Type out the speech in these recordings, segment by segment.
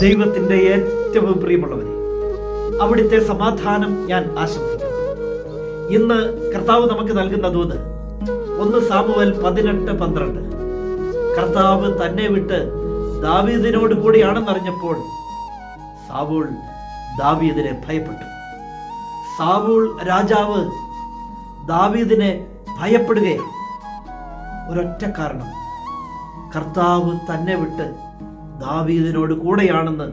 ദൈവത്തിൻ്റെ ഏറ്റവും പ്രിയമുള്ളവരെ, അവിടുത്തെ സമാധാനം ഞാൻ ആശംസിക്കുന്നു. ഇന്ന് കർത്താവ് നമുക്ക് നൽകുന്ന ദൂത് 1 സാമുവേൽ 18:12. കർത്താവ് തന്നെ വിട്ട് ദാവീദിനോട് കൂടിയാണെന്നറിഞ്ഞപ്പോൾ സാവൂൾ ദാവീദിനെ ഭയപ്പെട്ടു. സാവൂൾ രാജാവ് ദാവീദിനെ ഭയപ്പെടുകയാണ്. ഒരൊറ്റ കാരണം, കർത്താവ് തന്നെ വിട്ട് ദാവീദിനോട് കൂടെയാണെന്ന്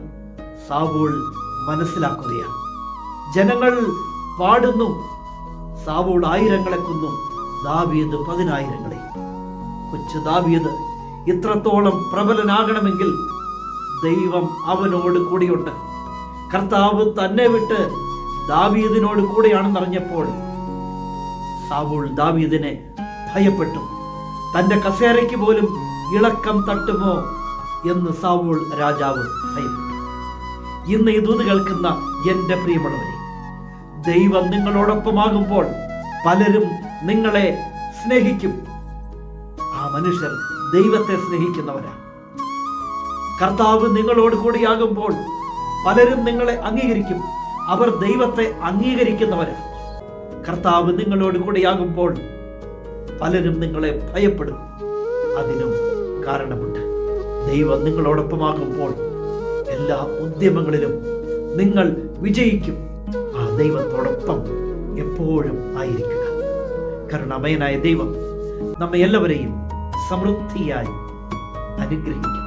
സാവൂൾ മനസ്സിലാക്കുകയാണ്. ജനങ്ങൾ പാടുന്നു, സാവൂൾ 1000 കൊന്നു, ദാവീദ് 10,000. കൊച്ചു ദാവീദ് ഇത്രത്തോളം പ്രബലനാകണമെങ്കിൽ ദൈവം അവനോട് കൂടിയുണ്ട്. കർത്താവ് തന്നെ വിട്ട് ദാവീദിനോട് കൂടെയാണെന്നറിഞ്ഞപ്പോൾ സാവൂൾ ദാവീദിനെ ഭയപ്പെട്ടു. തന്റെ കസേരയ്ക്ക് പോലും ഇളക്കം തട്ടുമോ എന്ന് സാവൂൾ രാജാവ് ഭയപ്പെട്ടു. ഇന്ന് ഈ ദൂത് കേൾക്കുന്ന എൻ്റെ പ്രിയമുള്ളവരെ, ദൈവം നിങ്ങളോടൊപ്പമാകുമ്പോൾ പലരും നിങ്ങളെ സ്നേഹിക്കും. ആ മനുഷ്യർ ദൈവത്തെ സ്നേഹിക്കുന്നവരാണ്. കർത്താവ് നിങ്ങളോട് കൂടിയാകുമ്പോൾ പലരും നിങ്ങളെ അംഗീകരിക്കും. അവർ ദൈവത്തെ അംഗീകരിക്കുന്നവരാണ്. കർത്താവ് നിങ്ങളോട് കൂടിയാകുമ്പോൾ പലരും നിങ്ങളെ ഭയപ്പെടും. അതിനും കാരണമുണ്ട്. ദൈവം നിങ്ങളോടൊപ്പമാകുമ്പോൾ എല്ലാ ഉദ്യമങ്ങളിലും നിങ്ങൾ വിജയിക്കും. ആ ദൈവത്തോടൊപ്പം എപ്പോഴും ആയിരിക്കുക. കരുണാമയനായ ദൈവം നമ്മെ എല്ലാവരെയും സമൃദ്ധിയായി അനുഗ്രഹിക്കും.